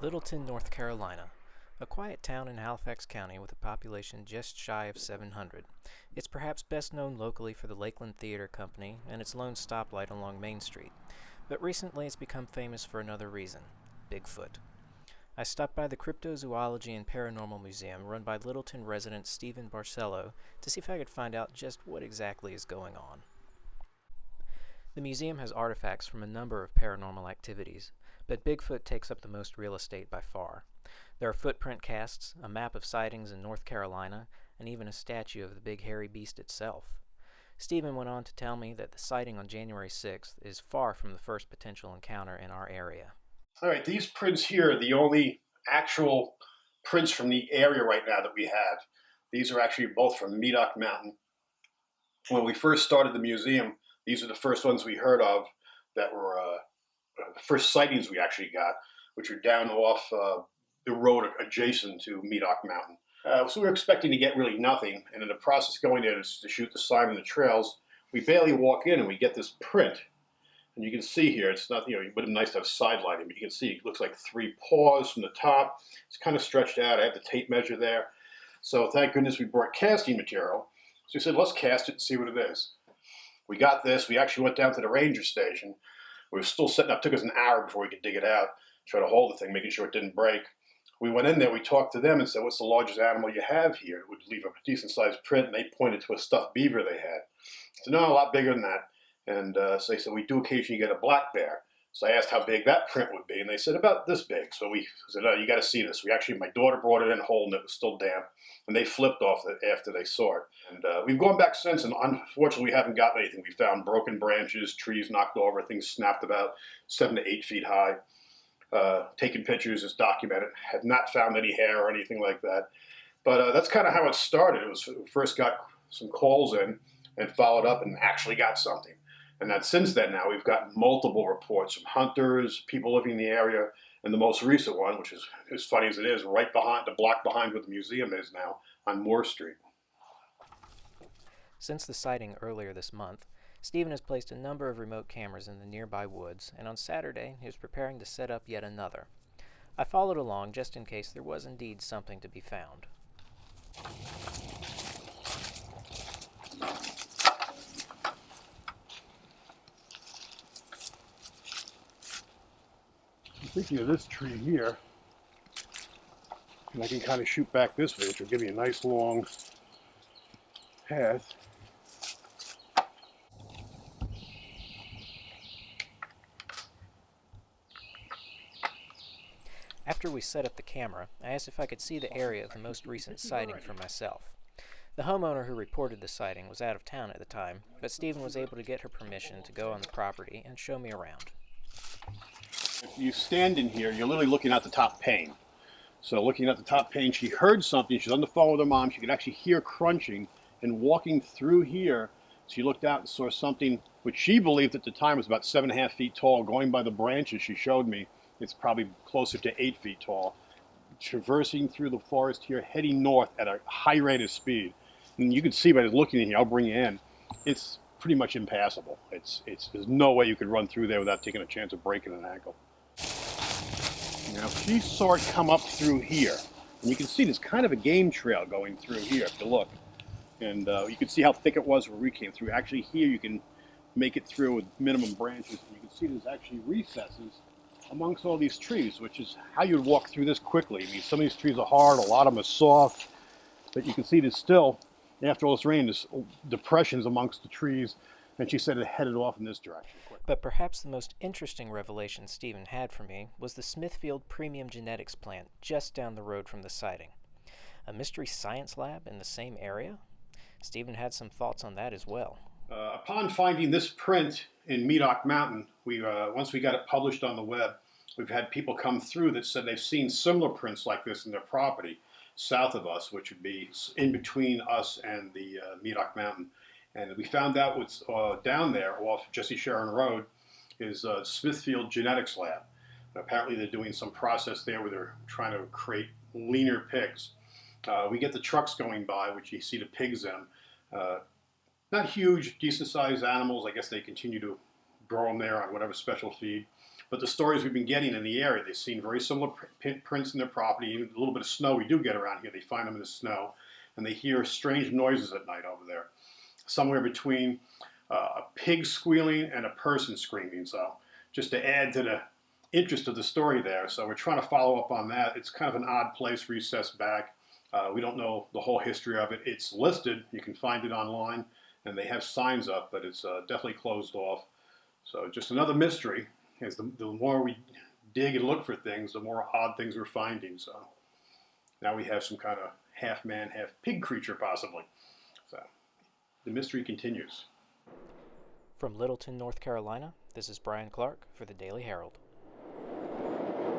Littleton, North Carolina, a quiet town in Halifax County with a population just shy of 700. It's perhaps best known locally for the Lakeland Theater Company and its lone stoplight along Main Street, but recently it's become famous for another reason: Bigfoot. I stopped by the Cryptozoology and Paranormal Museum run by Littleton resident Stephen Barcelo to see if I could find out just what exactly is going on. The museum has artifacts from a number of paranormal activities, but Bigfoot takes up the most real estate by far. There are footprint casts, a map of sightings in North Carolina, and even a statue of the big hairy beast itself. Stephen went on to tell me that the sighting on January 6th is far from the first potential encounter in our area. All right, these prints here are the only actual prints from the area right now that we have. These are actually both from Medoc Mountain. When we first started the museum, these are the first ones we heard of that were the first sightings we actually got, which are down off the road adjacent to Medoc Mountain. So we were expecting to get really nothing, and in the process going there to shoot the sign on the trails, we barely walk in and we get this print. And you can see here, it's not, it would have been nice to have sidelined, but you can see it looks like 3 paws from the top. It's kind of stretched out. I have the tape measure there. So thank goodness we brought casting material. So we said, let's cast it and see what it is. We got this. We actually went down to the ranger station. We were still setting up. It took us an hour before we could dig it out, try to hold the thing, making sure it didn't break. We went in there, we talked to them and said, what's the largest animal you have here? It would leave a decent sized print, and they pointed to a stuffed beaver they had. I said, no, a lot bigger than that. And so they said, we do occasionally get a black bear. So I asked how big that print would be, and they said about this big. So we said, oh, you got to see this. My daughter brought it in whole, and it was still damp, and they flipped off it after they saw it. And we've gone back since, and unfortunately we haven't gotten anything. We found broken branches, trees knocked over, things snapped about 7 to 8 feet high. Taken pictures, is documented. Have not found any hair or anything like that. But that's kind of how it started. It was we first got some calls in and followed up and actually got something. And that since then now we've gotten multiple reports from hunters, people living in the area, and the most recent one, which is as funny as it is, right behind the block behind where the museum is now on Moore Street. Since the sighting earlier this month, Stephen has placed a number of remote cameras in the nearby woods, and on Saturday he was preparing to set up yet another. I followed along just in case there was indeed something to be found. I'm thinking of this tree here, and I can kind of shoot back this way, which will give me a nice long path. After we set up the camera, I asked if I could see the area of the most recent sighting for myself. The homeowner who reported the sighting was out of town at the time, but Stephen was able to get her permission to go on the property and show me around. If you stand in here, you're literally looking at the top pane. So looking at the top pane, she heard something. She's on the phone with her mom. She could actually hear crunching. And walking through here, she looked out and saw something which she believed at the time was about 7.5 feet tall. Going by the branches she showed me, it's probably closer to 8 feet tall. Traversing through the forest here, heading north at a high rate of speed. And you can see by looking in here, I'll bring you in, it's pretty much impassable. There's no way you could run through there without taking a chance of breaking an ankle. Now, she saw it come up through here. And you can see there's kind of a game trail going through here if you look. And you can see how thick it was where we came through. Actually, here you can make it through with minimum branches. And you can see there's actually recesses amongst all these trees, which is how you'd walk through this quickly. I mean, some of these trees are hard, a lot of them are soft. But you can see there's still, after all this rain, there's depressions amongst the trees. And she said it headed off in this direction. But perhaps the most interesting revelation Stephen had for me was the Smithfield Premium Genetics plant just down the road from the sighting. A mystery science lab in the same area? Stephen had some thoughts on that as well. Upon finding this print in Medoc Mountain, once we got it published on the web, we've had people come through that said they've seen similar prints like this in their property south of us, which would be in between us and the Medoc Mountain. And we found out what's down there off Jesse Sharon Road is Smithfield Genetics Lab. And apparently they're doing some process there where they're trying to create leaner pigs. We get the trucks going by, which you see the pigs in. Not huge, decent-sized animals. I guess they continue to grow them there on whatever special feed. But the stories we've been getting in the area, they've seen very similar prints in their property. Even a little bit of snow we do get around here, they find them in the snow, and they hear strange noises at night over there, somewhere between a pig squealing and a person screaming. So just to add to the interest of the story there, so we're trying to follow up on that. It's kind of an odd place recessed back. We don't know the whole history of it. It's listed. You can find it online, and they have signs up, but it's definitely closed off. So just another mystery. As the more we dig and look for things, the more odd things we're finding. So now we have some kind of half man, half pig creature, possibly. So the mystery continues. From Littleton, North Carolina, this is Bryan Clark for the Daily Herald.